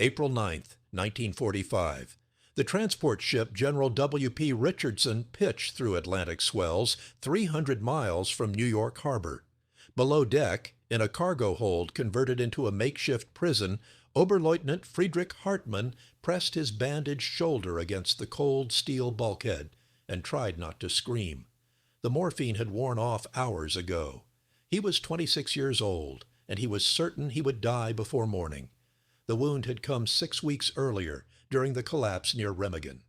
April 9th, 1945. The transport ship General W.P. Richardson pitched through Atlantic swells 300 miles from New York Harbor. Below deck, in a cargo hold converted into a makeshift prison, Oberleutnant Friedrich Hartmann pressed his bandaged shoulder against the cold steel bulkhead and tried not to scream. The morphine had worn off hours ago. He was 26 years old, and he was certain he would die before morning. The wound had come 6 weeks earlier, during the collapse near Remagen.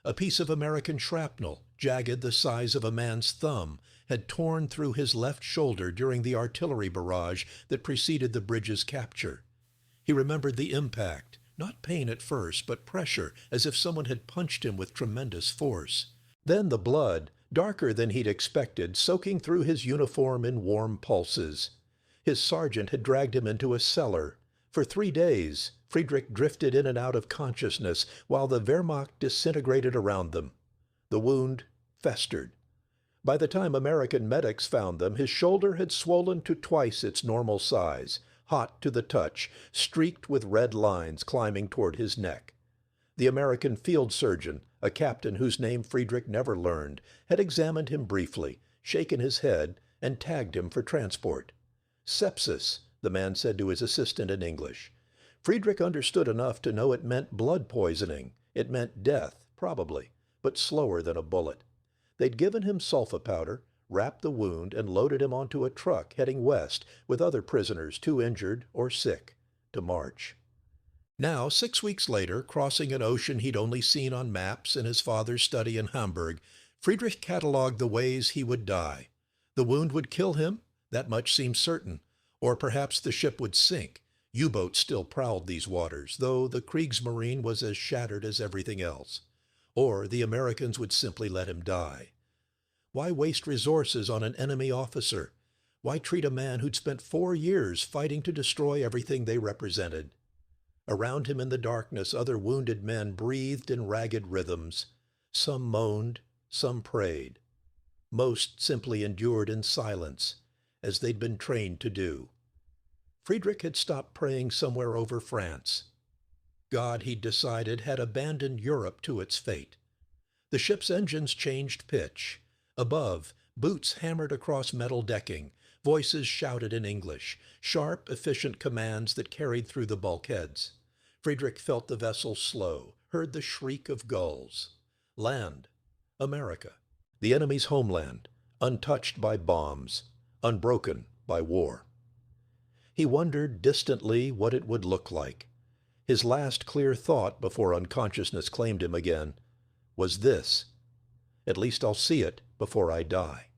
A piece of American shrapnel, jagged the size of a man's thumb, had torn through his left shoulder during the artillery barrage that preceded the bridge's capture. He remembered the impact, not pain at first, but pressure, as if someone had punched him with tremendous force. Then the blood, darker than he'd expected, soaking through his uniform in warm pulses. His sergeant had dragged him into a cellar. For 3 days, Friedrich drifted in and out of consciousness while the Wehrmacht disintegrated around them. The wound festered. By the time American medics found them, his shoulder had swollen to twice its normal size, hot to the touch, streaked with red lines climbing toward his neck. The American field surgeon, a captain whose name Friedrich never learned, had examined him briefly, shaken his head, and tagged him for transport. Sepsis, the man said to his assistant in English. Friedrich understood enough to know it meant blood poisoning. It meant death, probably, but slower than a bullet. They'd given him sulfa powder, wrapped the wound, and loaded him onto a truck heading west with other prisoners too injured or sick to march. Now, 6 weeks later, crossing an ocean he'd only seen on maps in his father's study in Hamburg, Friedrich catalogued the ways he would die. The wound would kill him, that much seemed certain. Or perhaps the ship would sink. U-boats still prowled these waters, though the Kriegsmarine was as shattered as everything else. Or the Americans would simply let him die. Why waste resources on an enemy officer? Why treat a man who'd spent 4 years fighting to destroy everything they represented? Around him in the darkness, other wounded men breathed in ragged rhythms. Some moaned, some prayed. Most simply endured in silence, as they'd been trained to do. Friedrich had stopped praying somewhere over France. God, he'd decided, had abandoned Europe to its fate. The ship's engines changed pitch. Above, boots hammered across metal decking, voices shouted in English, sharp, efficient commands that carried through the bulkheads. Friedrich felt the vessel slow, heard the shriek of gulls. Land. America. The enemy's homeland, untouched by bombs, unbroken by war. He wondered distantly what it would look like. His last clear thought before unconsciousness claimed him again was this: at least I'll see it before I die.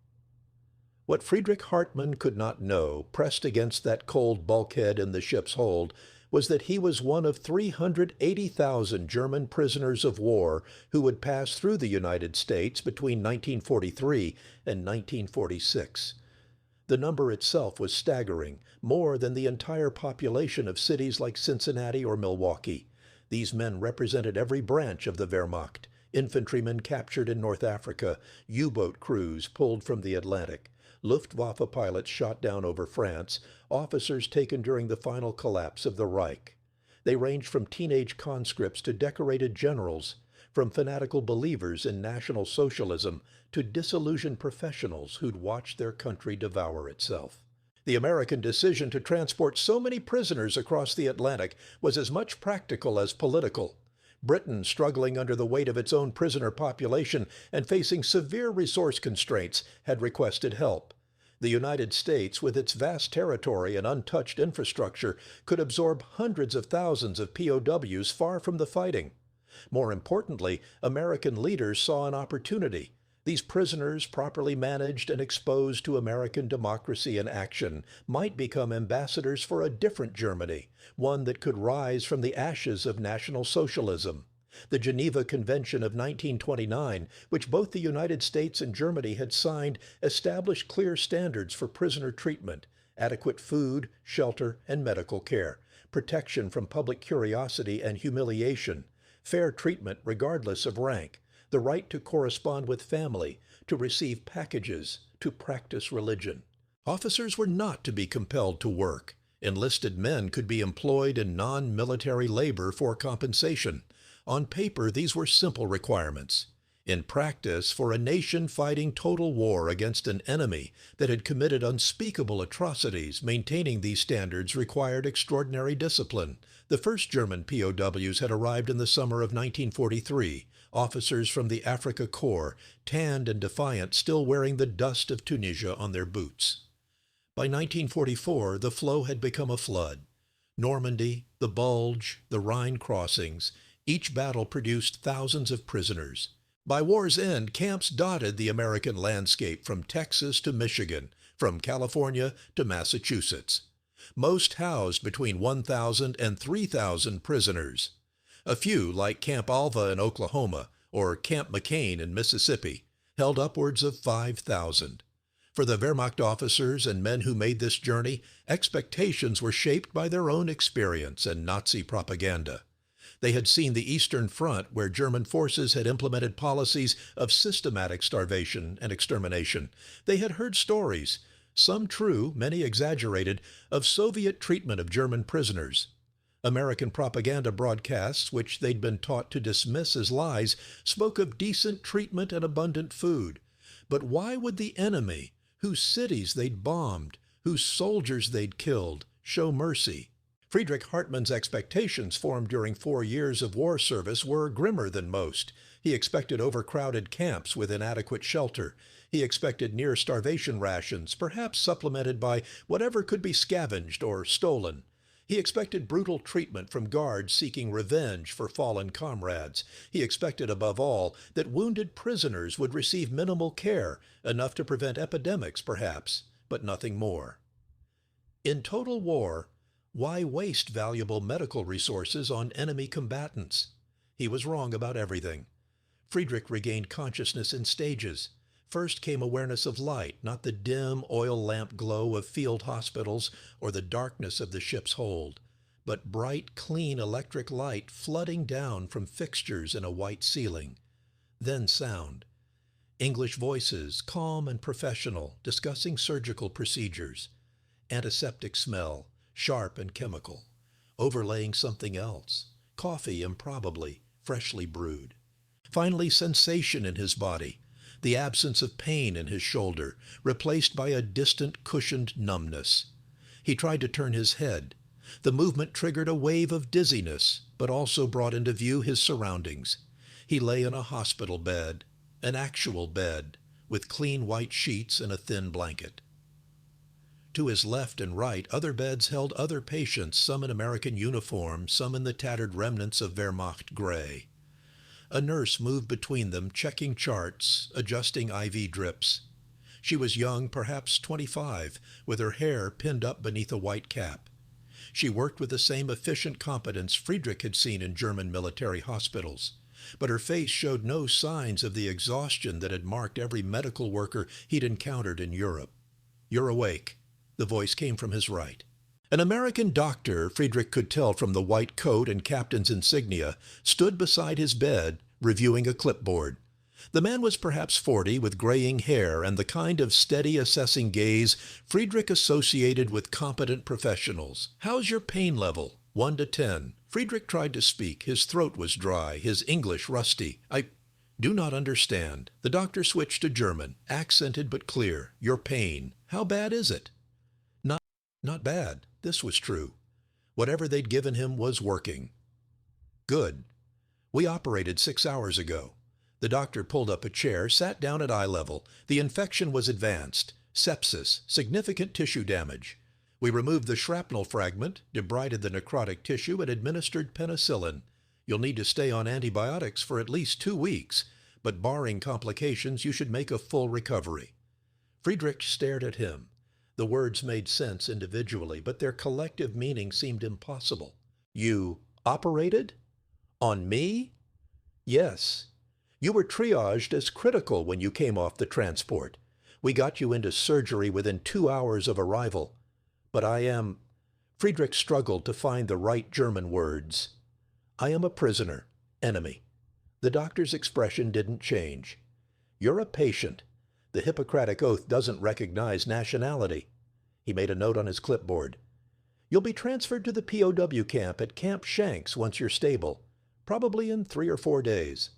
What Friedrich Hartmann could not know, pressed against that cold bulkhead in the ship's hold, was that he was one of 380,000 German prisoners of war who would pass through the United States between 1943 and 1946. The number itself was staggering, more than the entire population of cities like Cincinnati or Milwaukee. These men represented every branch of the Wehrmacht: infantrymen captured in North Africa, U-boat crews pulled from the Atlantic, Luftwaffe pilots shot down over France, officers taken during the final collapse of the Reich. They ranged from teenage conscripts to decorated generals, from fanatical believers in National Socialism to disillusioned professionals who'd watched their country devour itself. The American decision to transport so many prisoners across the Atlantic was as much practical as political. Britain, struggling under the weight of its own prisoner population and facing severe resource constraints, had requested help. The United States, with its vast territory and untouched infrastructure, could absorb hundreds of thousands of POWs far from the fighting. More importantly, American leaders saw an opportunity. These prisoners, properly managed and exposed to American democracy in action, might become ambassadors for a different Germany, one that could rise from the ashes of National Socialism. The Geneva Convention of 1929, which both the United States and Germany had signed, established clear standards for prisoner treatment: adequate food, shelter, and medical care, protection from public curiosity and humiliation, fair treatment regardless of rank, the right to correspond with family, to receive packages, to practice religion. Officers were not to be compelled to work. Enlisted men could be employed in non-military labor for compensation. On paper, these were simple requirements. In practice, for a nation fighting total war against an enemy that had committed unspeakable atrocities, maintaining these standards required extraordinary discipline. The first German POWs had arrived in the summer of 1943, officers from the Afrika Korps, tanned and defiant, still wearing the dust of Tunisia on their boots. By 1944, the flow had become a flood. Normandy, the Bulge, the Rhine crossings, each battle produced thousands of prisoners. By war's end, camps dotted the American landscape from Texas to Michigan, from California to Massachusetts. Most housed between 1,000 and 3,000 prisoners. A few, like Camp Alva in Oklahoma or Camp McCain in Mississippi, held upwards of 5,000. For the Wehrmacht officers and men who made this journey, expectations were shaped by their own experience and Nazi propaganda. They had seen the Eastern Front, where German forces had implemented policies of systematic starvation and extermination. They had heard stories, some true, many exaggerated, of Soviet treatment of German prisoners. American propaganda broadcasts, which they'd been taught to dismiss as lies, spoke of decent treatment and abundant food. But why would the enemy, whose cities they'd bombed, whose soldiers they'd killed, show mercy? Friedrich Hartmann's expectations formed during 4 years of war service were grimmer than most. He expected overcrowded camps with inadequate shelter. He expected near starvation rations, perhaps supplemented by whatever could be scavenged or stolen. He expected brutal treatment from guards seeking revenge for fallen comrades. He expected, above all, that wounded prisoners would receive minimal care, enough to prevent epidemics, perhaps, but nothing more. In total war, why waste valuable medical resources on enemy combatants? He was wrong about everything. Friedrich regained consciousness in stages. First came awareness of light, not the dim oil lamp glow of field hospitals or the darkness of the ship's hold, but bright, clean electric light flooding down from fixtures in a white ceiling. Then sound. English voices, calm and professional, discussing surgical procedures. Antiseptic smell, sharp and chemical, overlaying something else, coffee improbably, freshly brewed. Finally, sensation in his body, the absence of pain in his shoulder, replaced by a distant cushioned numbness. He tried to turn his head. The movement triggered a wave of dizziness, but also brought into view his surroundings. He lay in a hospital bed, an actual bed, with clean white sheets and a thin blanket. To his left and right, other beds held other patients, some in American uniform, some in the tattered remnants of Wehrmacht gray. A nurse moved between them, checking charts, adjusting IV drips. She was young, perhaps 25, with her hair pinned up beneath a white cap. She worked with the same efficient competence Friedrich had seen in German military hospitals, but her face showed no signs of the exhaustion that had marked every medical worker he'd encountered in Europe. "You're awake." The voice came from his right. An American doctor, Friedrich could tell from the white coat and captain's insignia, stood beside his bed, reviewing a clipboard. The man was perhaps 40, with graying hair and the kind of steady, assessing gaze Friedrich associated with competent professionals. "How's your pain level?" 1 to 10. Friedrich tried to speak. His throat was dry, his English rusty. "I do not understand." The doctor switched to German, accented but clear. "Your pain. How bad is it?" Not bad. This was true. Whatever they'd given him was working. "Good. We operated 6 hours ago." The doctor pulled up a chair, sat down at eye level. "The infection was advanced. Sepsis, significant tissue damage. We removed the shrapnel fragment, debrided the necrotic tissue, and administered penicillin. You'll need to stay on antibiotics for at least 2 weeks, but barring complications, you should make a full recovery." Friedrich stared at him. The words made sense individually, but their collective meaning seemed impossible. "You operated? On me?" "Yes. You were triaged as critical when you came off the transport. We got you into surgery within 2 hours of arrival. But I am—" Friedrich struggled to find the right German words. "I am a prisoner, enemy." The doctor's expression didn't change. "You're a patient. The Hippocratic Oath doesn't recognize nationality." He made a note on his clipboard. You'll be transferred to the POW camp at Camp Shanks once you're stable, probably in 3 or 4 days.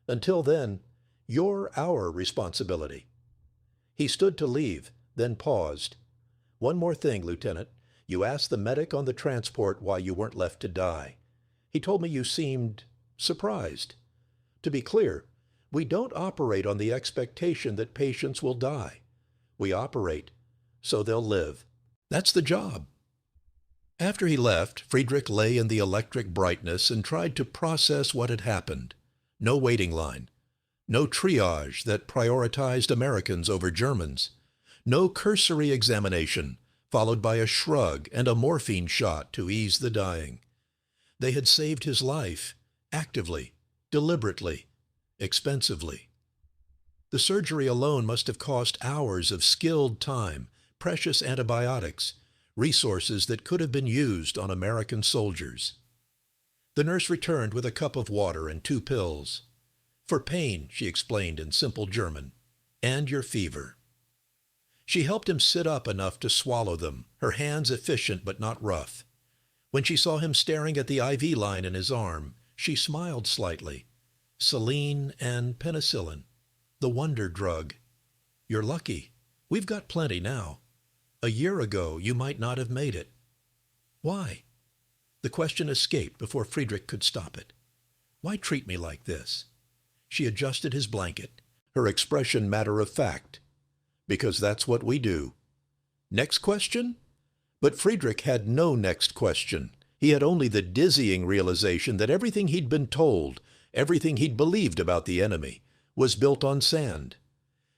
Until then, you're our responsibility." He stood to leave, then paused. "One more thing, Lieutenant. You asked the medic on the transport why you weren't left to die. He told me you seemed surprised. To be clear, we don't operate on the expectation that patients will die. We operate so they'll live. That's the job." After he left, Friedrich lay in the electric brightness and tried to process what had happened. No waiting line. No triage that prioritized Americans over Germans. No cursory examination, followed by a shrug and a morphine shot to ease the dying. They had saved his life, actively, deliberately, expensively. The surgery alone must have cost hours of skilled time, precious antibiotics, resources that could have been used on American soldiers. The nurse returned with a cup of water and 2 pills. "For pain," she explained in simple German, "and your fever." She helped him sit up enough to swallow them, her hands efficient but not rough. When she saw him staring at the IV line in his arm, she smiled slightly. "Saline and penicillin. The wonder drug. You're lucky. We've got plenty now. A year ago, you might not have made it." "Why?" The question escaped before Friedrich could stop it. "Why treat me like this?" She adjusted his blanket, her expression matter of fact. "Because that's what we do." "Next question?" But Friedrich had no next question. He had only the dizzying realization that everything he'd been told, everything he'd believed about the enemy, was built on sand.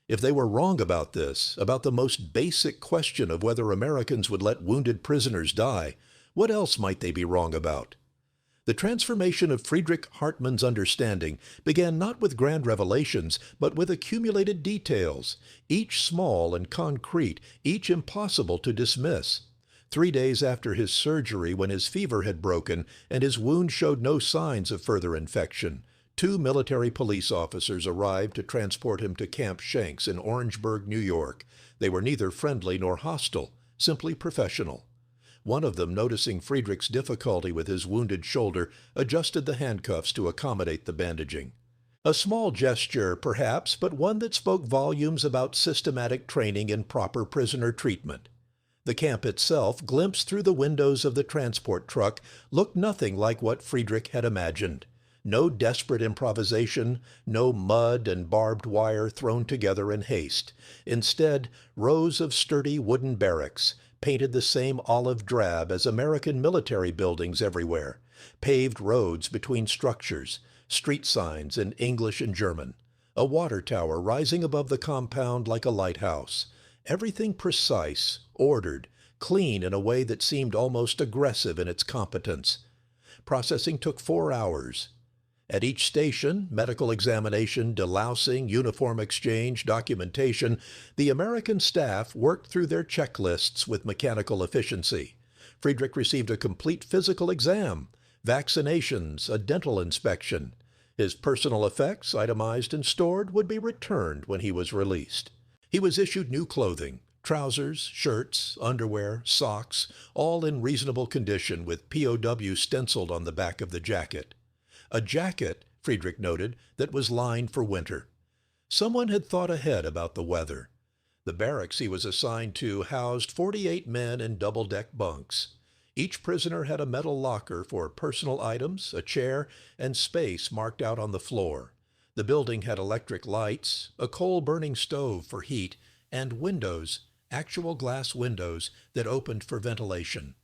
If they were wrong about this, about the most basic question of whether Americans would let wounded prisoners die, what else might they be wrong about? The transformation of Friedrich Hartmann's understanding began not with grand revelations, but with accumulated details, each small and concrete, each impossible to dismiss. 3 days after his surgery, when his fever had broken and his wound showed no signs of further infection, 2 military police officers arrived to transport him to Camp Shanks in Orangeburg, New York. They were neither friendly nor hostile, simply professional. One of them, noticing Friedrich's difficulty with his wounded shoulder, adjusted the handcuffs to accommodate the bandaging. A small gesture, perhaps, but one that spoke volumes about systematic training in proper prisoner treatment. The camp itself, glimpsed through the windows of the transport truck, looked nothing like what Friedrich had imagined. No desperate improvisation, no mud and barbed wire thrown together in haste. Instead, rows of sturdy wooden barracks, painted the same olive drab as American military buildings everywhere, paved roads between structures, street signs in English and German, a water tower rising above the compound like a lighthouse. Everything precise, ordered, clean in a way that seemed almost aggressive in its competence. Processing took 4 hours. At each station, medical examination, delousing, uniform exchange, documentation, the American staff worked through their checklists with mechanical efficiency. Friedrich received a complete physical exam, vaccinations, a dental inspection. His personal effects, itemized and stored, would be returned when he was released. He was issued new clothing, trousers, shirts, underwear, socks, all in reasonable condition with POW stenciled on the back of the jacket. A jacket, Friedrich noted, that was lined for winter. Someone had thought ahead about the weather. The barracks he was assigned to housed 48 men in double-deck bunks. Each prisoner had a metal locker for personal items, a chair, and space marked out on the floor. The building had electric lights, a coal-burning stove for heat, and windows, actual glass windows, that opened for ventilation.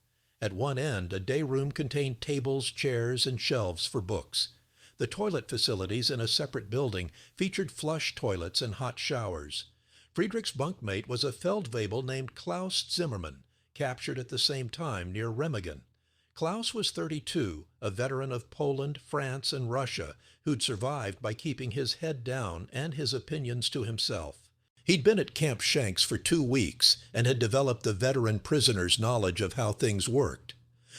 At one end, a day room contained tables, chairs, and shelves for books. The toilet facilities in a separate building featured flush toilets and hot showers. Friedrich's bunkmate was a Feldwebel named Klaus Zimmermann, captured at the same time near Remagen. Klaus was 32, a veteran of Poland, France, and Russia, who'd survived by keeping his head down and his opinions to himself. He'd been at Camp Shanks for 2 weeks and had developed the veteran prisoner's knowledge of how things worked.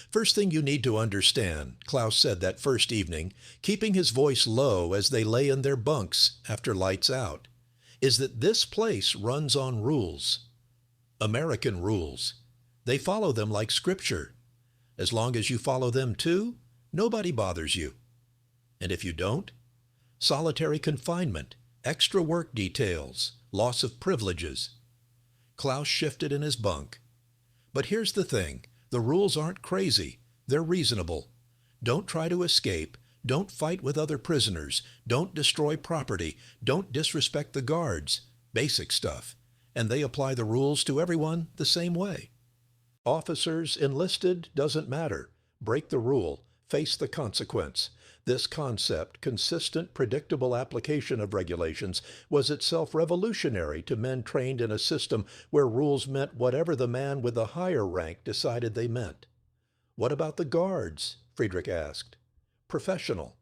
"First thing you need to understand," Klaus said that first evening, keeping his voice low as they lay in their bunks after lights out, "is that this place runs on rules. American rules. They follow them like scripture. As long as you follow them too, nobody bothers you. And if you don't, solitary confinement, extra work details, loss of privileges. Klaus shifted in his bunk. But here's the thing, the rules aren't crazy, they're reasonable. Don't try to escape, don't fight with other prisoners, don't destroy property, don't disrespect the guards. Basic stuff. And they apply the rules to everyone the same way. Officers, enlisted, doesn't matter. Break the rule, face the consequence. This concept, consistent, predictable application of regulations, was itself revolutionary to men trained in a system where rules meant whatever the man with the higher rank decided they meant. What about the guards? Friedrich asked. Professional.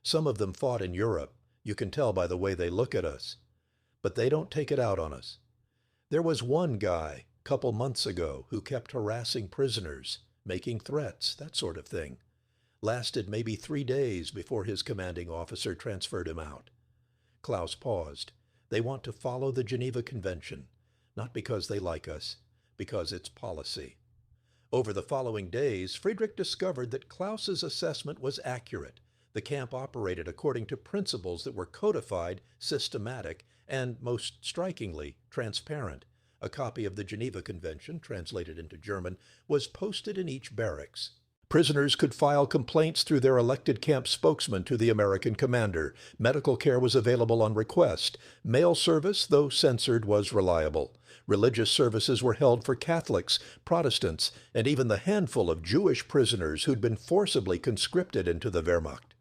Some of them fought in Europe. You can tell by the way they look at us. But they don't take it out on us. There was one guy, a couple months ago, who kept harassing prisoners, making threats, that sort of thing. Lasted maybe 3 days before his commanding officer transferred him out. Klaus paused. They want to follow the Geneva Convention, not because they like us, because it's policy. Over the following days, Friedrich discovered that Klaus's assessment was accurate. The camp operated according to principles that were codified, systematic, and, most strikingly, transparent. A copy of the Geneva Convention, translated into German, was posted in each barracks. Prisoners could file complaints through their elected camp spokesman to the American commander. Medical care was available on request. Mail service, though censored, was reliable. Religious services were held for Catholics, Protestants, and even the handful of Jewish prisoners who'd been forcibly conscripted into the Wehrmacht.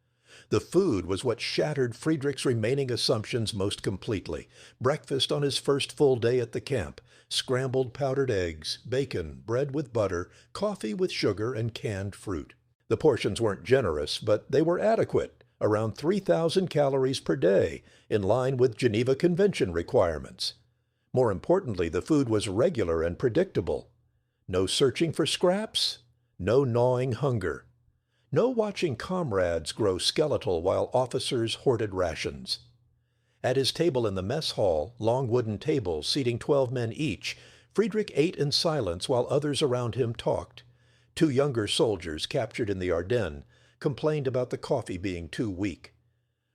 The food was what shattered Friedrich's remaining assumptions most completely. Breakfast on his first full day at the camp. Scrambled powdered eggs, bacon, bread with butter, coffee with sugar, and canned fruit. The portions weren't generous, but they were adequate, around 3,000 calories per day, in line with Geneva Convention requirements. More importantly, the food was regular and predictable. No searching for scraps, no gnawing hunger. No watching comrades grow skeletal while officers hoarded rations. At his table in the mess hall, long wooden tables seating 12 men each, Friedrich ate in silence while others around him talked. 2 younger soldiers captured in the Ardennes complained about the coffee being too weak.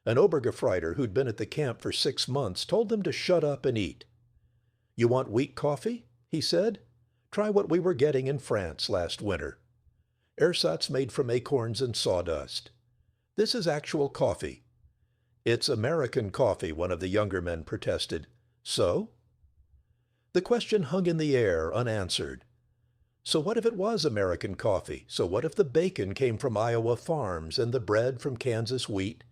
An Obergefreiter who'd been at the camp for 6 months told them to shut up and eat. "You want weak coffee?" he said. "Try what we were getting in France last winter. Ersatz made from acorns and sawdust. This is actual coffee." "It's American coffee," one of the younger men protested. "So?" The question hung in the air, unanswered. So what if it was American coffee? So what if the bacon came from Iowa farms and the bread from Kansas wheat?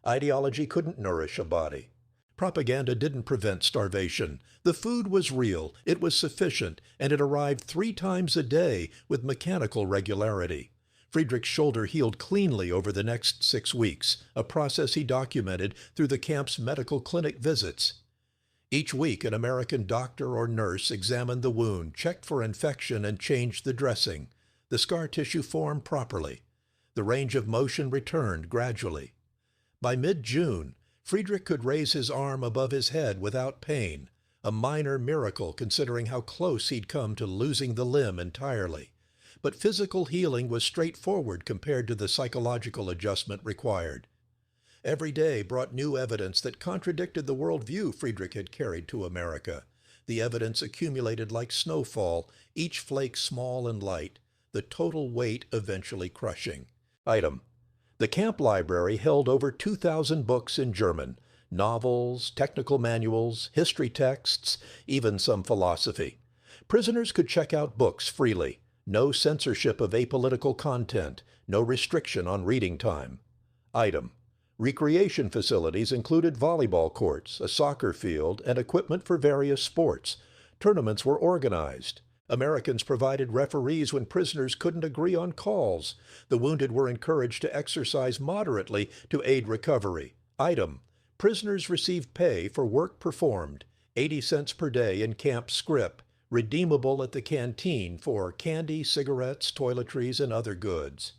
Ideology couldn't nourish a body. Propaganda didn't prevent starvation. The food was real, it was sufficient, and it arrived 3 times a day with mechanical regularity. Friedrich's shoulder healed cleanly over the next 6 weeks, a process he documented through the camp's medical clinic visits. Each week, an American doctor or nurse examined the wound, checked for infection, and changed the dressing. The scar tissue formed properly. The range of motion returned gradually. By mid-June, Friedrich could raise his arm above his head without pain, a minor miracle considering how close he'd come to losing the limb entirely. But physical healing was straightforward compared to the psychological adjustment required. Every day brought new evidence that contradicted the worldview Friedrich had carried to America. The evidence accumulated like snowfall, each flake small and light, the total weight eventually crushing. Item: the camp library held over 2,000 books in German, novels, technical manuals, history texts, even some philosophy. Prisoners could check out books freely. No censorship of apolitical content, no restriction on reading time. Item: recreation facilities included volleyball courts, a soccer field, and equipment for various sports. Tournaments were organized. Americans provided referees when prisoners couldn't agree on calls. The wounded were encouraged to exercise moderately to aid recovery. Item: prisoners received pay for work performed, 80 cents per day in camp scrip, redeemable at the canteen for candy, cigarettes, toiletries, and other goods.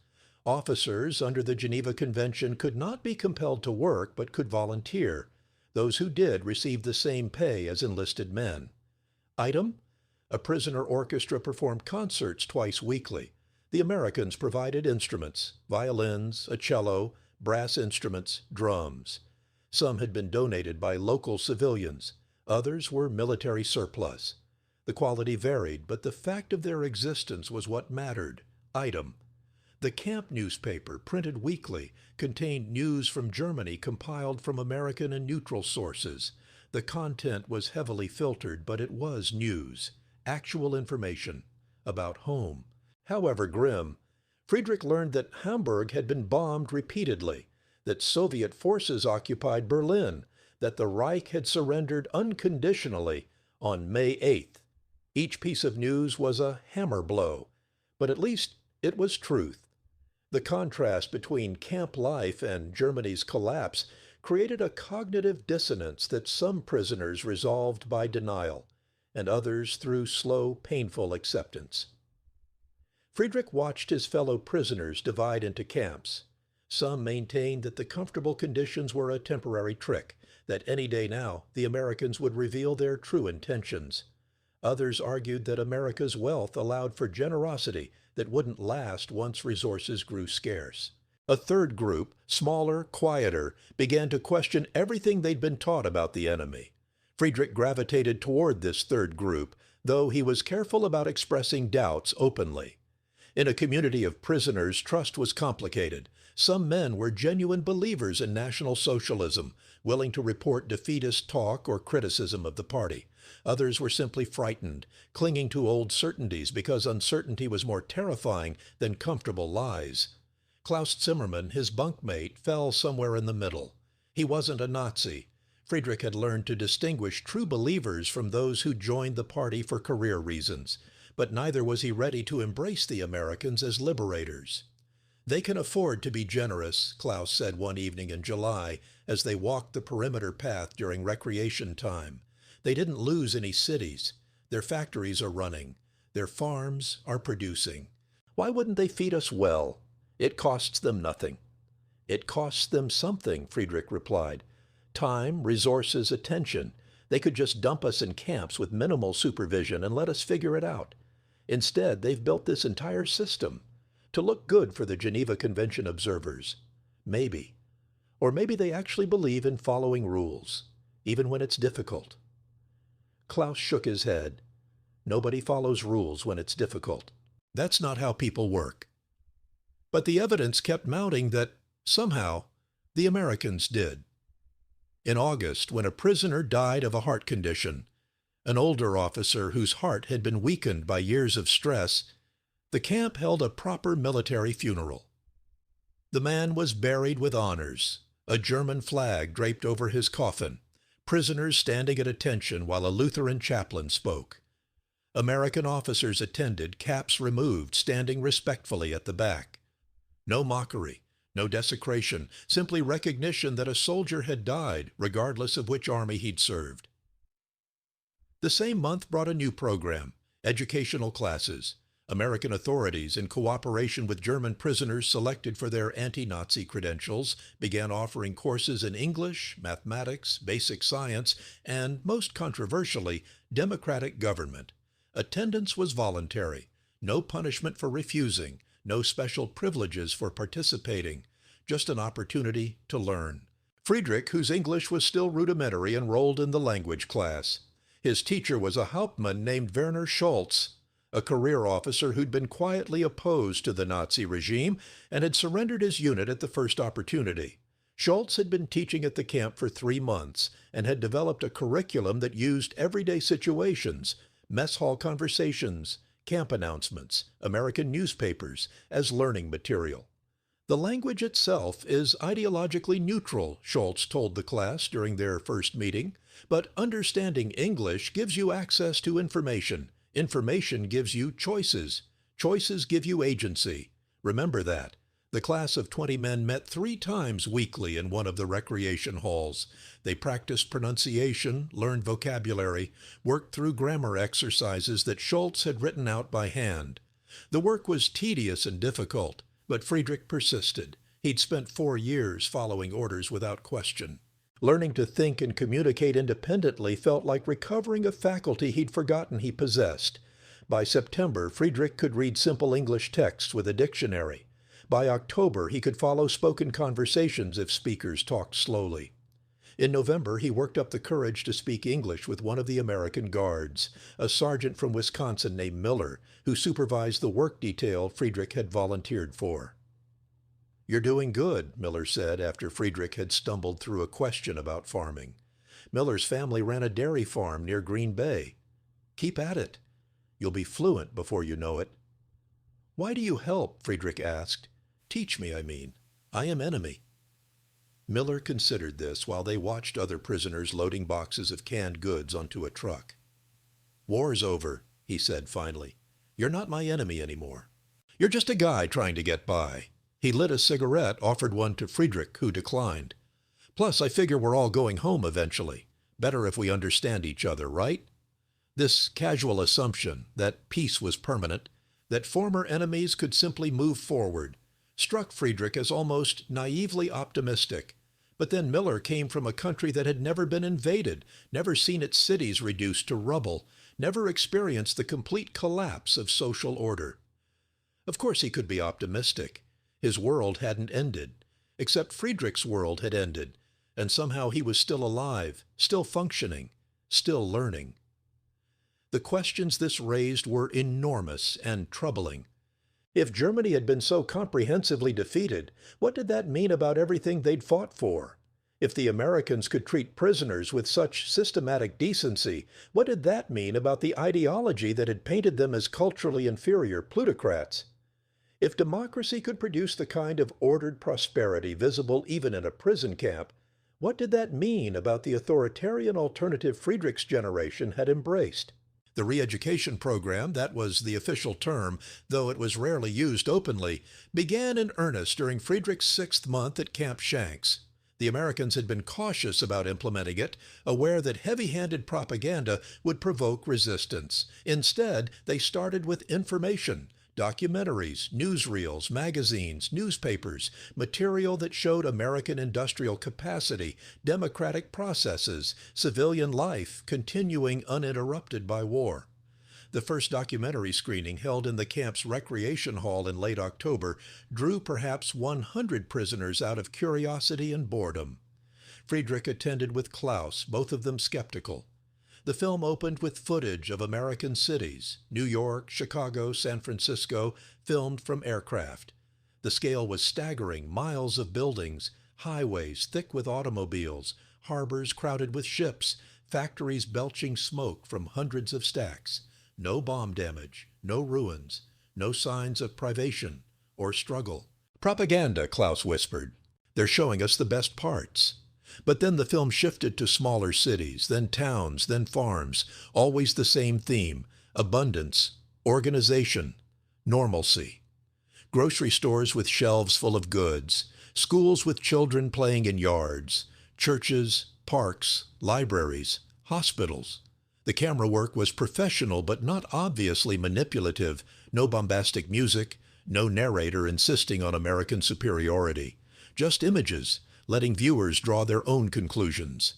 Officers under the Geneva Convention could not be compelled to work, but could volunteer. Those who did received the same pay as enlisted men. Item: A prisoner orchestra performed concerts twice weekly. The Americans provided instruments, violins, a cello, brass instruments, drums. Some had been donated by local civilians. Others were military surplus. The quality varied, but the fact of their existence was what mattered. Item. The camp newspaper, printed weekly, contained news from Germany compiled from American and neutral sources. The content was heavily filtered, but it was news, actual information about home. However grim, Friedrich learned that Hamburg had been bombed repeatedly, that Soviet forces occupied Berlin, that the Reich had surrendered unconditionally on May 8th. Each piece of news was a hammer blow, but at least it was truth. The contrast between camp life and Germany's collapse created a cognitive dissonance that some prisoners resolved by denial, and others through slow, painful acceptance. Friedrich watched his fellow prisoners divide into camps. Some maintained that the comfortable conditions were a temporary trick, that any day now the Americans would reveal their true intentions. Others argued that America's wealth allowed for generosity that wouldn't last once resources grew scarce. A third group, smaller, quieter, began to question everything they'd been taught about the enemy. Friedrich gravitated toward this third group, though he was careful about expressing doubts openly. In a community of prisoners, trust was complicated. Some men were genuine believers in National Socialism, willing to report defeatist talk or criticism of the party. Others were simply frightened, clinging to old certainties because uncertainty was more terrifying than comfortable lies. Klaus Zimmermann, his bunkmate, fell somewhere in the middle. He wasn't a Nazi. Friedrich had learned to distinguish true believers from those who joined the party for career reasons, but neither was he ready to embrace the Americans as liberators. "They can afford to be generous," Klaus said one evening in July as they walked the perimeter path during recreation time. "They didn't lose any cities. Their factories are running. Their farms are producing. Why wouldn't they feed us well? It costs them nothing." "It costs them something," Friedrich replied. "Time, resources, attention. They could just dump us in camps with minimal supervision and let us figure it out. Instead, they've built this entire system to look good for the Geneva Convention observers. Maybe. Or maybe they actually believe in following rules, even when it's difficult." Klaus shook his head. "Nobody follows rules when it's difficult. That's not how people work." But the evidence kept mounting that, somehow, the Americans did. In August, when a prisoner died of a heart condition, an older officer whose heart had been weakened by years of stress, the camp held a proper military funeral. The man was buried with honors, a German flag draped over his coffin, prisoners standing at attention while a Lutheran chaplain spoke. American officers attended, caps removed, standing respectfully at the back. No mockery, no desecration, simply recognition that a soldier had died, regardless of which army he'd served. The same month brought a new program, educational classes. American authorities, in cooperation with German prisoners selected for their anti-Nazi credentials, began offering courses in English, mathematics, basic science, and, most controversially, democratic government. Attendance was voluntary, no punishment for refusing, no special privileges for participating, just an opportunity to learn. Friedrich, whose English was still rudimentary, enrolled in the language class. His teacher was a Hauptmann named Werner Schultz, a career officer who'd been quietly opposed to the Nazi regime and had surrendered his unit at the first opportunity. Schultz had been teaching at the camp for 3 months and had developed a curriculum that used everyday situations, mess hall conversations, camp announcements, American newspapers, as learning material. "The language itself is ideologically neutral," Schultz told the class during their first meeting, "but understanding English gives you access to information. Information gives you choices. Choices give you agency. Remember that." The class of 20 men met 3 times weekly in one of the recreation halls. They practiced pronunciation, learned vocabulary, worked through grammar exercises that Schultz had written out by hand. The work was tedious and difficult, but Friedrich persisted. He'd spent 4 years following orders without question. Learning to think and communicate independently felt like recovering a faculty he'd forgotten he possessed. By September, Friedrich could read simple English texts with a dictionary. By October, he could follow spoken conversations if speakers talked slowly. In November, he worked up the courage to speak English with one of the American Guards, a sergeant from Wisconsin named Miller, who supervised the work detail Friedrich had volunteered for. "You're doing good," Miller said after Friedrich had stumbled through a question about farming. Miller's family ran a dairy farm near Green Bay. "Keep at it. You'll be fluent before you know it." "Why do you help?" Friedrich asked. "Teach me, I mean. I am enemy." Miller considered this while they watched other prisoners loading boxes of canned goods onto a truck. "War's over," he said finally. "You're not my enemy anymore. You're just a guy trying to get by." He lit a cigarette, offered one to Friedrich, who declined. "Plus, I figure we're all going home eventually. Better if we understand each other, right?" This casual assumption that peace was permanent, that former enemies could simply move forward, struck Friedrich as almost naively optimistic. But then Miller came from a country that had never been invaded, never seen its cities reduced to rubble, never experienced the complete collapse of social order. Of course he could be optimistic. His world hadn't ended, except Friedrich's world had ended, and somehow he was still alive, still functioning, still learning. The questions this raised were enormous and troubling. If Germany had been so comprehensively defeated, what did that mean about everything they'd fought for? If the Americans could treat prisoners with such systematic decency, what did that mean about the ideology that had painted them as culturally inferior plutocrats? If democracy could produce the kind of ordered prosperity visible even in a prison camp, what did that mean about the authoritarian alternative Friedrich's generation had embraced? The re-education program, that was the official term, though it was rarely used openly, began in earnest during Friedrich's 6th month at Camp Shanks. The Americans had been cautious about implementing it, aware that heavy-handed propaganda would provoke resistance. Instead, they started with information. Documentaries, newsreels, magazines, newspapers, material that showed American industrial capacity, democratic processes, civilian life continuing uninterrupted by war. The first documentary screening, held in the camp's recreation hall in late October, drew perhaps 100 prisoners out of curiosity and boredom. Friedrich attended with Klaus, both of them skeptical. The film opened with footage of American cities, New York, Chicago, San Francisco, filmed from aircraft. The scale was staggering: miles of buildings, highways thick with automobiles, harbors crowded with ships, factories belching smoke from hundreds of stacks. No bomb damage, no ruins, no signs of privation or struggle. "Propaganda," Klaus whispered. "They're showing us the best parts." But then the film shifted to smaller cities, then towns, then farms, always the same theme: abundance, organization, normalcy. Grocery stores with shelves full of goods, schools with children playing in yards, churches, parks, libraries, hospitals. The camera work was professional but not obviously manipulative. No bombastic music, no narrator insisting on American superiority. Just images, letting viewers draw their own conclusions.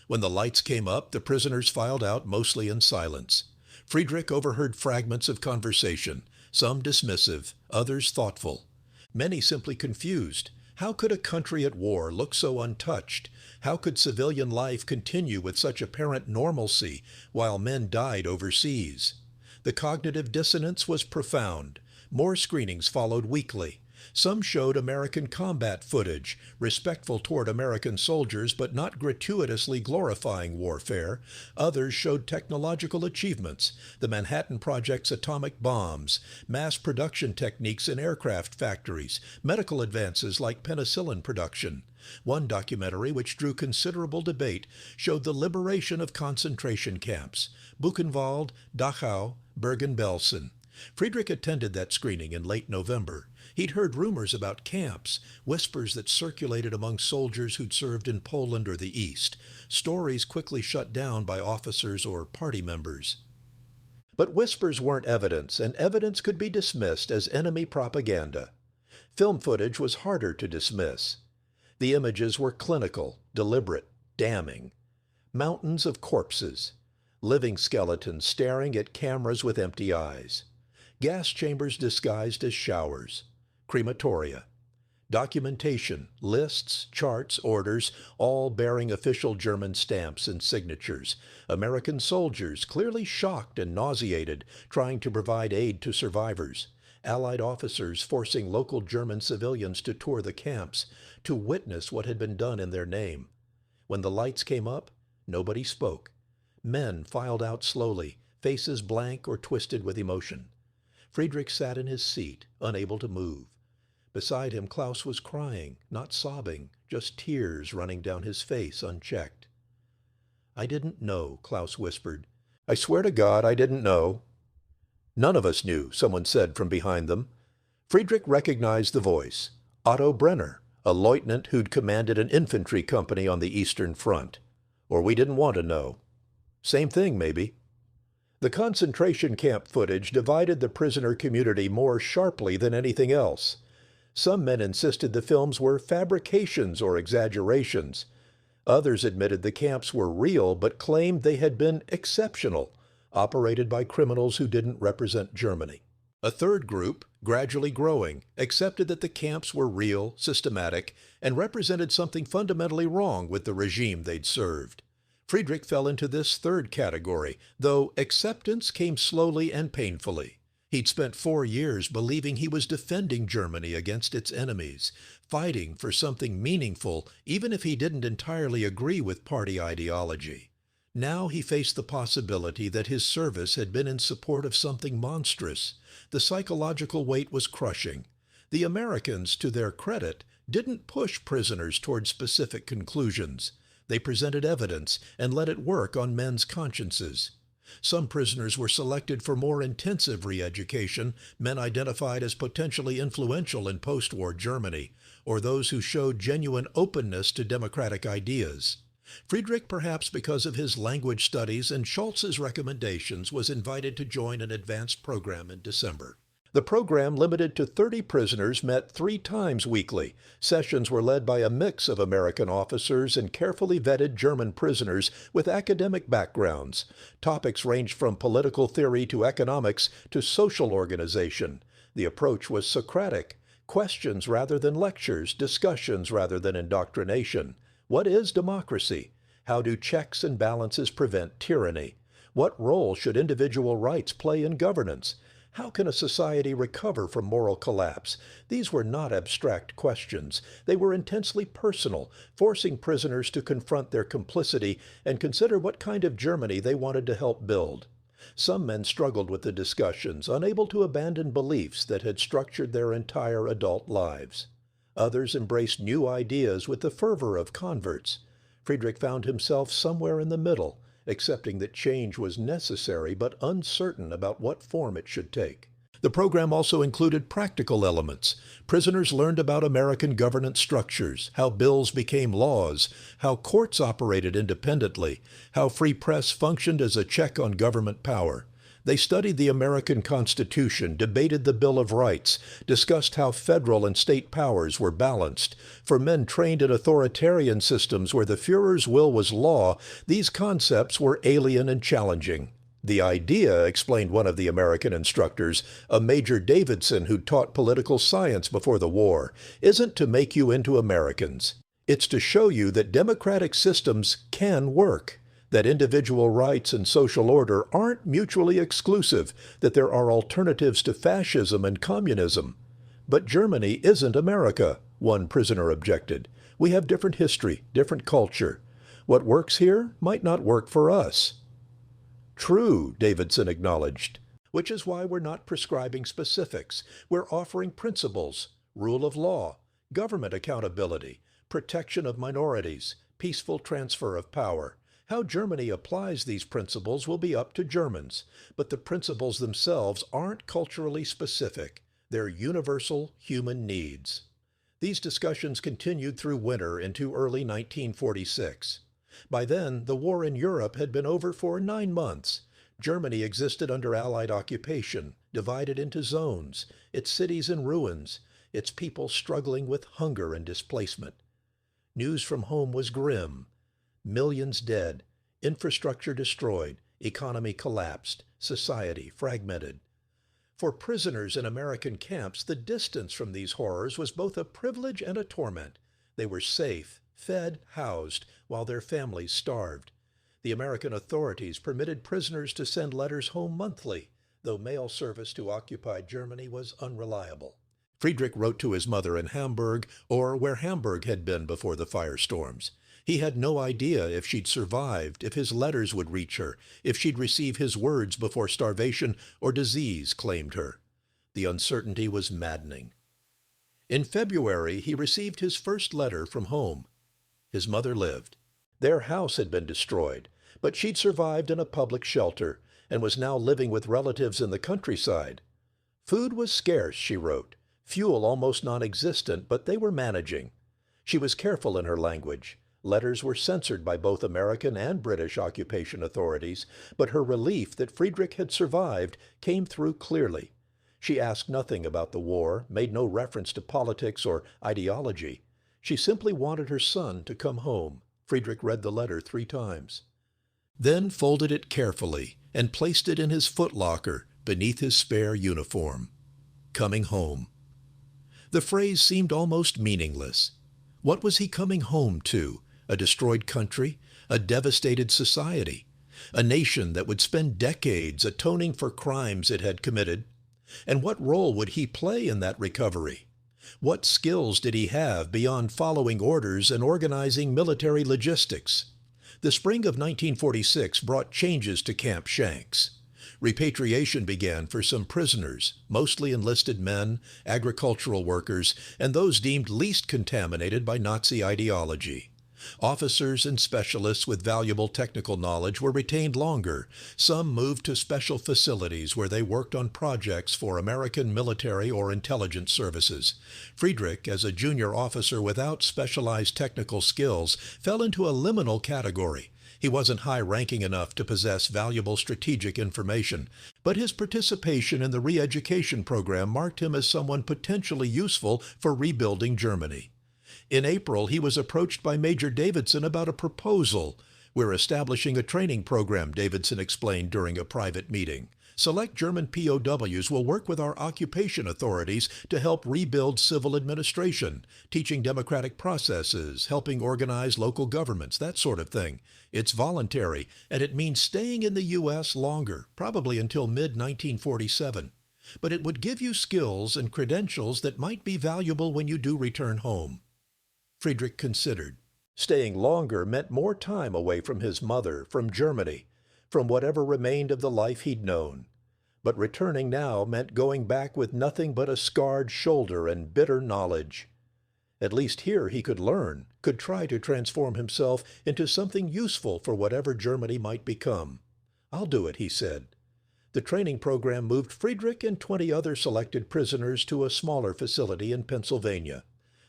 When the lights came up, the prisoners filed out mostly in silence. Friedrich overheard fragments of conversation, some dismissive, others thoughtful. Many simply confused. How could a country at war look so untouched? How could civilian life continue with such apparent normalcy while men died overseas? The cognitive dissonance was profound. More screenings followed weekly. Some showed American combat footage, respectful toward American soldiers but not gratuitously glorifying warfare. Others showed technological achievements: the Manhattan Project's atomic bombs, mass production techniques in aircraft factories, medical advances like penicillin production. One documentary, which drew considerable debate, showed the liberation of concentration camps: Buchenwald, Dachau, Bergen-Belsen. Friedrich attended that screening in late November. He'd heard rumors about camps, whispers that circulated among soldiers who'd served in Poland or the East, stories quickly shut down by officers or party members. But whispers weren't evidence, and evidence could be dismissed as enemy propaganda. Film footage was harder to dismiss. The images were clinical, deliberate. damning. Mountains of corpses. Living skeletons staring at cameras with empty eyes. Gas chambers disguised as showers. Crematoria. Documentation, lists, charts, orders, all bearing official German stamps and signatures. American soldiers, clearly shocked and nauseated, trying to provide aid to survivors. Allied officers forcing local German civilians to tour the camps, to witness what had been done in their name. When the lights came up, nobody spoke. Men filed out slowly, faces blank or twisted with emotion. Friedrich sat in his seat, unable to move. Beside him, Klaus was crying, not sobbing, just tears running down his face unchecked. "I didn't know," Klaus whispered. "I swear to God I didn't know." "None of us knew," someone said from behind them. Friedrich recognized the voice. Otto Brenner, a lieutenant who'd commanded an infantry company on the Eastern Front. Or we didn't want to know. Same thing, maybe. The concentration camp footage divided the prisoner community more sharply than anything else. Some men insisted the films were fabrications or exaggerations. Others admitted the camps were real but claimed they had been exceptional, operated by criminals who didn't represent Germany. A third group, gradually growing, accepted that the camps were real, systematic, and represented something fundamentally wrong with the regime they'd served. Friedrich fell into this third category, though acceptance came slowly and painfully. He'd spent 4 years believing he was defending Germany against its enemies, fighting for something meaningful, even if he didn't entirely agree with party ideology. Now he faced the possibility that his service had been in support of something monstrous. The psychological weight was crushing. The Americans, to their credit, didn't push prisoners toward specific conclusions. They presented evidence and let it work on men's consciences. Some prisoners were selected for more intensive re-education, men identified as potentially influential in post-war Germany, or those who showed genuine openness to democratic ideas. Friedrich, perhaps because of his language studies and Schulz's recommendations, was invited to join an advanced program in December. The program, limited to 30 prisoners, met 3 times weekly. Sessions were led by a mix of American officers and carefully vetted German prisoners with academic backgrounds. Topics ranged from political theory to economics to social organization. The approach was Socratic. Questions rather than lectures, discussions rather than indoctrination. What is democracy? How do checks and balances prevent tyranny? What role should individual rights play in governance? How can a society recover from moral collapse? These were not abstract questions. They were intensely personal, forcing prisoners to confront their complicity and consider what kind of Germany they wanted to help build. Some men struggled with the discussions, unable to abandon beliefs that had structured their entire adult lives. Others embraced new ideas with the fervor of converts. Friedrich found himself somewhere in the middle, accepting that change was necessary but uncertain about what form it should take. The program also included practical elements. Prisoners learned about American governance structures, how bills became laws, how courts operated independently, how free press functioned as a check on government power. They studied the American Constitution, debated the Bill of Rights, discussed how federal and state powers were balanced. For men trained in authoritarian systems where the Führer's will was law, these concepts were alien and challenging. The idea, explained one of the American instructors, a Major Davidson who taught political science before the war, isn't to make you into Americans. It's to show you that democratic systems can work, that individual rights and social order aren't mutually exclusive, that there are alternatives to fascism and communism. But Germany isn't America, one prisoner objected. We have different history, different culture. What works here might not work for us. True, Davidson acknowledged, which is why we're not prescribing specifics. We're offering principles, rule of law, government accountability, protection of minorities, peaceful transfer of power. How Germany applies these principles will be up to Germans, but the principles themselves aren't culturally specific. They're universal human needs. These discussions continued through winter into early 1946. By then, the war in Europe had been over for 9 months. Germany existed under Allied occupation, divided into zones, its cities in ruins, its people struggling with hunger and displacement. News from home was grim. millions dead, infrastructure destroyed, economy collapsed, society fragmented. For prisoners in American camps, the distance from these horrors was both a privilege and a torment. They were safe, fed, housed, while their families starved. The American authorities permitted prisoners to send letters home monthly, though mail service to occupied Germany was unreliable. Friedrich wrote to his mother in Hamburg, or where Hamburg had been before the firestorms. He had no idea if she'd survived, if his letters would reach her, if she'd receive his words before starvation or disease claimed her. The uncertainty was maddening. In February, he received his first letter from home. His mother lived. Their house had been destroyed, but she'd survived in a public shelter and was now living with relatives in the countryside. Food was scarce, she wrote. Fuel almost non-existent, but they were managing. She was careful in her language. Letters were censored by both American and British occupation authorities, but her relief that Friedrich had survived came through clearly. She asked nothing about the war, made no reference to politics or ideology. She simply wanted her son to come home. Friedrich read the letter 3 times, then folded it carefully and placed it in his footlocker beneath his spare uniform. Coming home. The phrase seemed almost meaningless. What was he coming home to? A destroyed country? A devastated society? A nation that would spend decades atoning for crimes it had committed? And what role would he play in that recovery? What skills did he have beyond following orders and organizing military logistics? The spring of 1946 brought changes to Camp Shanks. Repatriation began for some prisoners, mostly enlisted men, agricultural workers, and those deemed least contaminated by Nazi ideology. Officers and specialists with valuable technical knowledge were retained longer. Some moved to special facilities where they worked on projects for American military or intelligence services. Friedrich, as a junior officer without specialized technical skills, fell into a liminal category. He wasn't high-ranking enough to possess valuable strategic information, but his participation in the re-education program marked him as someone potentially useful for rebuilding Germany. In April, he was approached by Major Davidson about a proposal. "We're establishing a training program," Davidson explained during a private meeting. "Select German POWs will work with our occupation authorities to help rebuild civil administration, teaching democratic processes, helping organize local governments, that sort of thing. It's voluntary, and it means staying in the U.S. longer, probably until mid-1947. But it would give you skills and credentials that might be valuable when you do return home." Friedrich considered. Staying longer meant more time away from his mother, from Germany, from whatever remained of the life he'd known. But returning now meant going back with nothing but a scarred shoulder and bitter knowledge. At least here he could learn, could try to transform himself into something useful for whatever Germany might become. "I'll do it," he said. The training program moved Friedrich and 20 other selected prisoners to a smaller facility in Pennsylvania.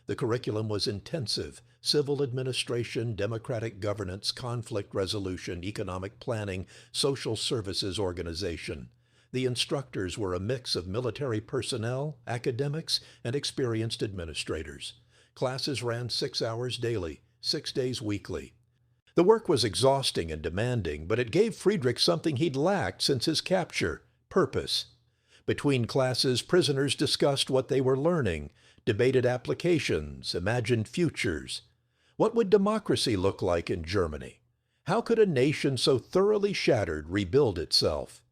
The curriculum was intensive: civil administration, democratic governance, conflict resolution, economic planning, social services organization. The instructors were a mix of military personnel, academics, and experienced administrators. Classes ran 6 hours daily, 6 days weekly. The work was exhausting and demanding, but it gave Friedrich something he'd lacked since his capture: purpose. Between classes, prisoners discussed what they were learning, debated applications, imagined futures. What would democracy look like in Germany? How could a nation so thoroughly shattered rebuild itself?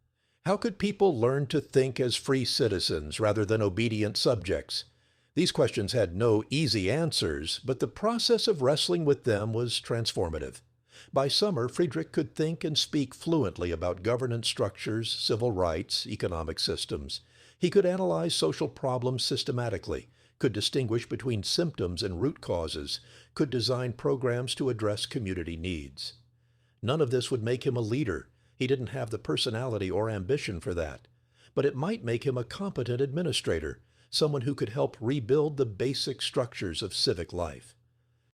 How could people learn to think as free citizens rather than obedient subjects? These questions had no easy answers, but the process of wrestling with them was transformative. By summer, Friedrich could think and speak fluently about governance structures, civil rights, economic systems. He could analyze social problems systematically, could distinguish between symptoms and root causes, could design programs to address community needs. None of this would make him a leader. He didn't have the personality or ambition for that. But it might make him a competent administrator, someone who could help rebuild the basic structures of civic life.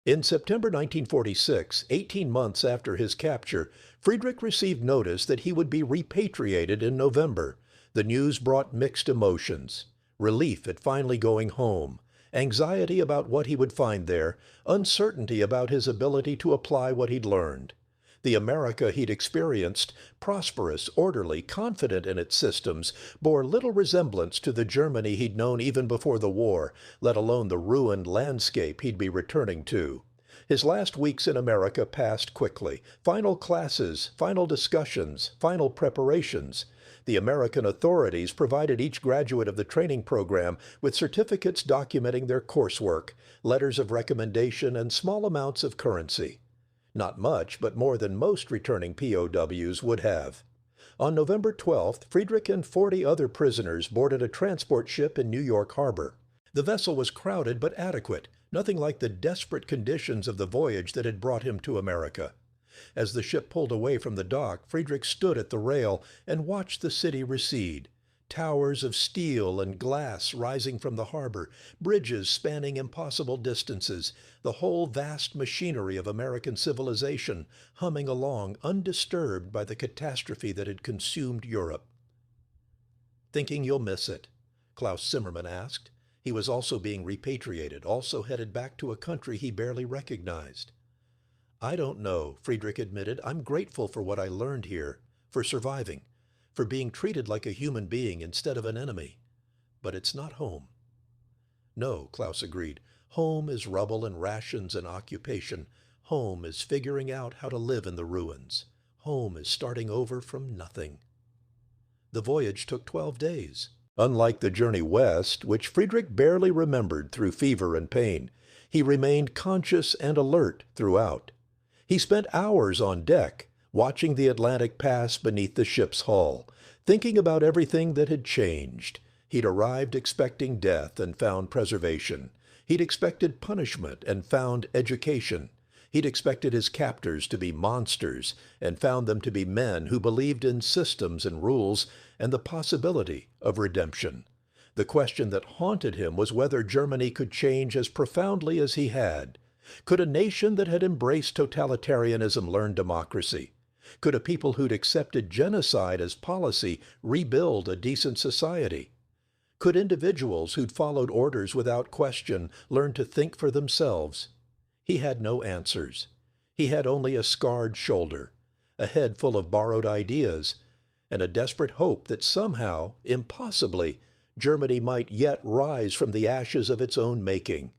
In September 1946, 18 months after his capture, Friedrich received notice that he would be repatriated in November. The news brought mixed emotions: relief at finally going home, Anxiety about what he would find there, uncertainty about his ability to apply what he'd learned. The America he'd experienced, prosperous, orderly, confident in its systems, bore little resemblance to the Germany he'd known even before the war, let alone the ruined landscape he'd be returning to. His last weeks in America passed quickly. Final classes, final discussions, final preparations. The American authorities provided each graduate of the training program with certificates documenting their coursework, letters of recommendation, and small amounts of currency. Not much, but more than most returning POWs would have. On November 12th, Friedrich and 40 other prisoners boarded a transport ship in New York Harbor. The vessel was crowded but adequate, nothing like the desperate conditions of the voyage that had brought him to America. As the ship pulled away from the dock, Friedrich stood at the rail and watched the city recede. Towers of steel and glass rising from the harbor, bridges spanning impossible distances, the whole vast machinery of American civilization humming along undisturbed by the catastrophe that had consumed Europe. "Thinking you'll miss it?" Klaus Zimmermann asked. He was also being repatriated, also headed back to a country he barely recognized. "I don't know," Friedrich admitted. "I'm grateful for what I learned here, for surviving, for being treated like a human being instead of an enemy. But it's not home." "No," Klaus agreed. "Home is rubble and rations and occupation. Home is figuring out how to live in the ruins. Home is starting over from nothing." The voyage took 12 days. Unlike the journey west, which Friedrich barely remembered through fever and pain, he remained conscious and alert throughout. He spent hours on deck, watching the Atlantic pass beneath the ship's hull, thinking about everything that had changed. He'd arrived expecting death and found preservation. He'd expected punishment and found education. He'd expected his captors to be monsters and found them to be men who believed in systems and rules and the possibility of redemption. The question that haunted him was whether Germany could change as profoundly as he had. Could a nation that had embraced totalitarianism learn democracy? Could a people who'd accepted genocide as policy rebuild a decent society? Could individuals who'd followed orders without question learn to think for themselves? He had no answers. He had only a scarred shoulder, a head full of borrowed ideas, and a desperate hope that somehow, impossibly, Germany might yet rise from the ashes of its own making.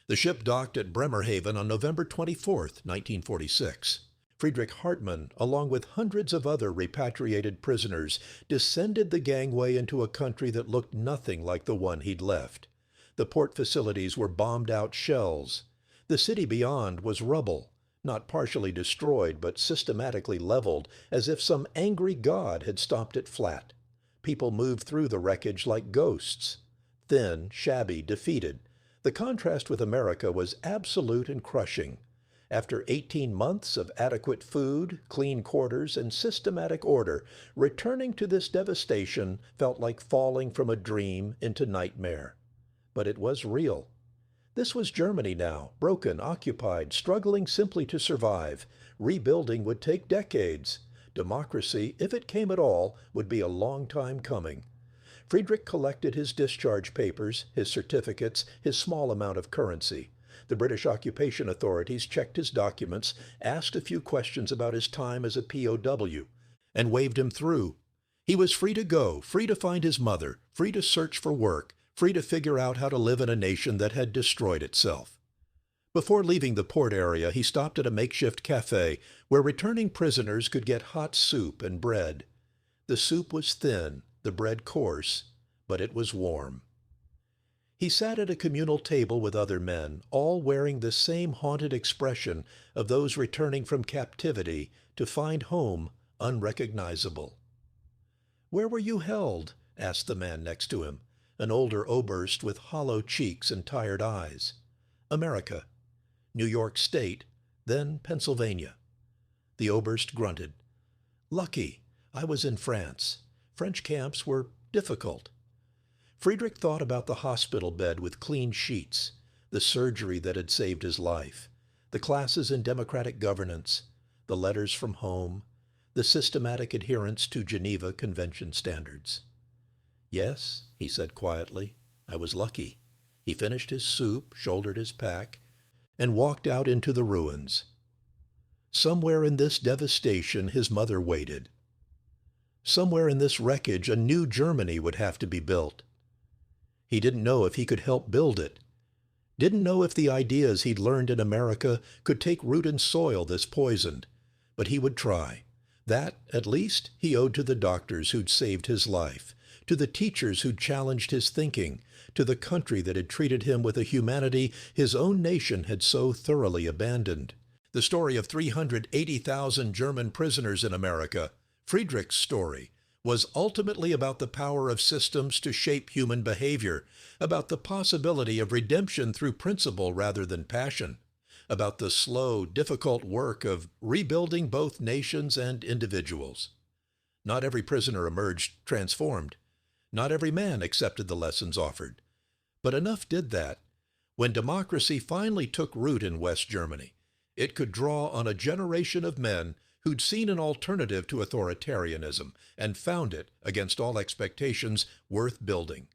The ship docked at Bremerhaven on November 24, 1946. Friedrich Hartmann, along with hundreds of other repatriated prisoners, descended the gangway into a country that looked nothing like the one he'd left. The port facilities were bombed-out shells. The city beyond was rubble, not partially destroyed, but systematically leveled, as if some angry god had stomped it flat. People moved through the wreckage like ghosts. Thin, shabby, defeated. The contrast with America was absolute and crushing. After 18 months of adequate food, clean quarters, and systematic order, returning to this devastation felt like falling from a dream into nightmare. But it was real. This was Germany now, broken, occupied, struggling simply to survive. Rebuilding would take decades. Democracy, if it came at all, would be a long time coming. Friedrich collected his discharge papers, his certificates, his small amount of currency. The British occupation authorities checked his documents, asked a few questions about his time as a POW, and waved him through. He was free to go, free to find his mother, free to search for work, free to figure out how to live in a nation that had destroyed itself. Before leaving the port area, he stopped at a makeshift cafe where returning prisoners could get hot soup and bread. The soup was thin, the bread coarse, but it was warm. He sat at a communal table with other men, all wearing the same haunted expression of those returning from captivity to find home unrecognizable. "Where were you held?" asked the man next to him, an older Oberst with hollow cheeks and tired eyes. "America. New York State, then Pennsylvania." The Oberst grunted. "Lucky. I was in France. French camps were difficult." Friedrich thought about the hospital bed with clean sheets, the surgery that had saved his life, the classes in democratic governance, the letters from home, the systematic adherence to Geneva Convention standards. "Yes," he said quietly, "I was lucky." He finished his soup, shouldered his pack, and walked out into the ruins. Somewhere in this devastation his mother waited. Somewhere in this wreckage a new Germany would have to be built. He didn't know if he could help build it. Didn't know if the ideas he'd learned in America could take root in soil this poisoned. But he would try. That, at least, he owed to the doctors who'd saved his life, to the teachers who'd challenged his thinking, to the country that had treated him with a humanity his own nation had so thoroughly abandoned. The story of 380,000 German prisoners in America, Friedrich's story, was ultimately about the power of systems to shape human behavior, about the possibility of redemption through principle rather than passion, about the slow, difficult work of rebuilding both nations and individuals. Not every prisoner emerged transformed. Not every man accepted the lessons offered. But enough did that. When democracy finally took root in West Germany, it could draw on a generation of men who'd seen an alternative to authoritarianism and found it, against all expectations, worth building.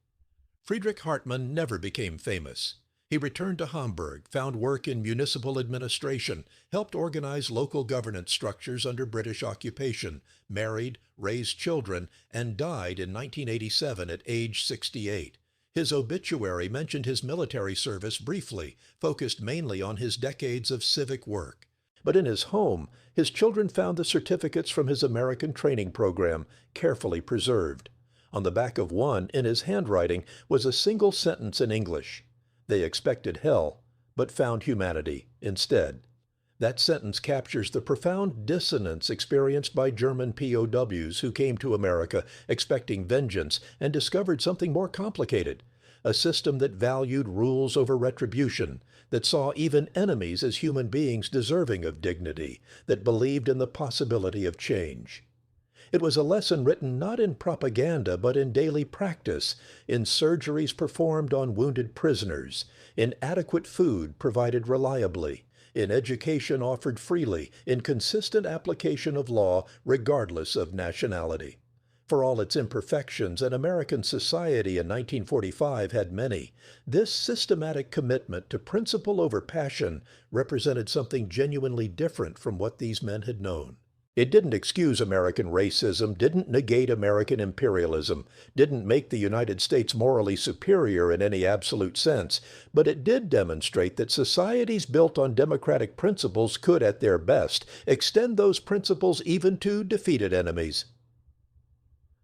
Friedrich Hartmann never became famous. He returned to Hamburg, found work in municipal administration, helped organize local governance structures under British occupation, married, raised children, and died in 1987 at age 68. His obituary mentioned his military service briefly, focused mainly on his decades of civic work. But in his home, his children found the certificates from his American training program, carefully preserved. On the back of one, in his handwriting, was a single sentence in English. They expected hell, but found humanity instead. That sentence captures the profound dissonance experienced by German POWs who came to America expecting vengeance and discovered something more complicated, a system that valued rules over retribution, that saw even enemies as human beings deserving of dignity, that believed in the possibility of change. It was a lesson written not in propaganda but in daily practice, in surgeries performed on wounded prisoners, in adequate food provided reliably, in education offered freely, in consistent application of law regardless of nationality. For all its imperfections, and American society in 1945 had many, this systematic commitment to principle over passion represented something genuinely different from what these men had known. It didn't excuse American racism, didn't negate American imperialism, didn't make the United States morally superior in any absolute sense, but it did demonstrate that societies built on democratic principles could, at their best, extend those principles even to defeated enemies.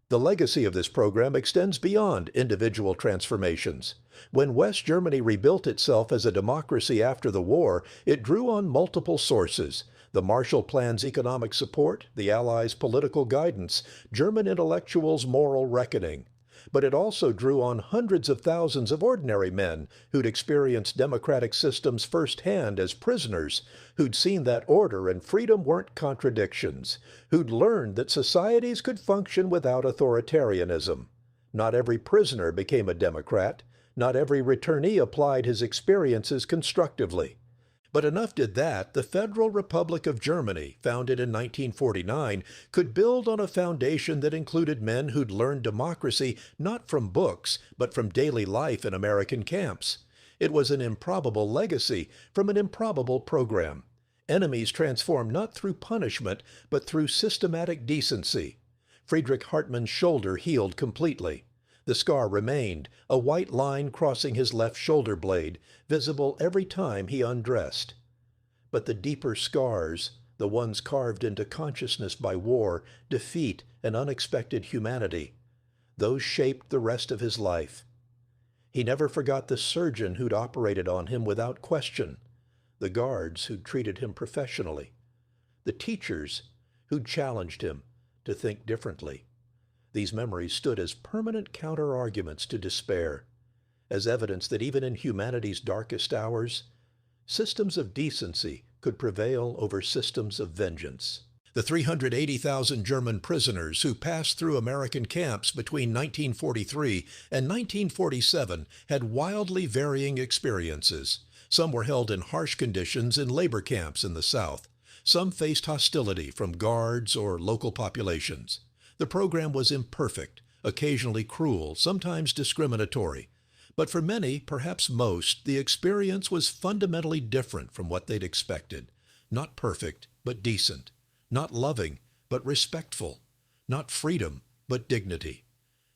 The legacy of this program extends beyond individual transformations. When West Germany rebuilt itself as a democracy after the war, it drew on multiple sources: the Marshall Plan's economic support, the Allies' political guidance, German intellectuals' moral reckoning. But it also drew on hundreds of thousands of ordinary men who'd experienced democratic systems firsthand as prisoners, who'd seen that order and freedom weren't contradictions, who'd learned that societies could function without authoritarianism. Not every prisoner became a Democrat. Not every returnee applied his experiences constructively. But enough did that, the Federal Republic of Germany, founded in 1949, could build on a foundation that included men who'd learned democracy not from books, but from daily life in American camps. It was an improbable legacy from an improbable program. Enemies transformed not through punishment, but through systematic decency. Friedrich Hartmann's shoulder healed completely. The scar remained, a white line crossing his left shoulder blade, visible every time he undressed. But the deeper scars, the ones carved into consciousness by war, defeat, and unexpected humanity, those shaped the rest of his life. He never forgot the surgeon who'd operated on him without question, the guards who'd treated him professionally, the teachers who'd challenged him to think differently. These memories stood as permanent counter-arguments to despair, as evidence that even in humanity's darkest hours, systems of decency could prevail over systems of vengeance. The 380,000 German prisoners who passed through American camps between 1943 and 1947 had wildly varying experiences. Some were held in harsh conditions in labor camps in the South. Some faced hostility from guards or local populations. The program was imperfect, occasionally cruel, sometimes discriminatory. But for many, perhaps most, the experience was fundamentally different from what they'd expected. Not perfect, but decent. Not loving, but respectful. Not freedom, but dignity.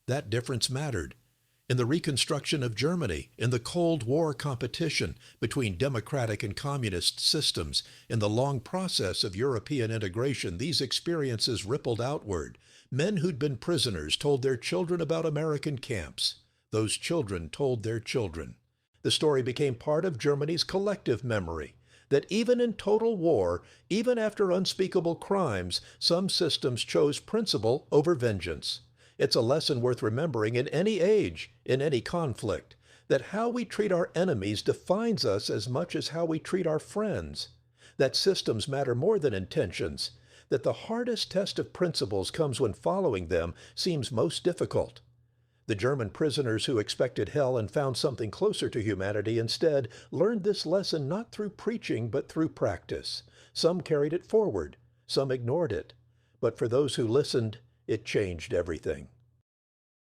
That difference mattered. In the reconstruction of Germany, in the Cold War competition between democratic and communist systems, in the long process of European integration, these experiences rippled outward. Men who'd been prisoners told their children about American camps. Those children told their children. The story became part of Germany's collective memory, that even in total war, even after unspeakable crimes, some systems chose principle over vengeance. It's a lesson worth remembering in any age, in any conflict, that how we treat our enemies defines us as much as how we treat our friends, that systems matter more than intentions, that the hardest test of principles comes when following them seems most difficult. The German prisoners who expected hell and found something closer to humanity instead learned this lesson not through preaching but through practice. Some carried it forward, some ignored it. But for those who listened, it changed everything.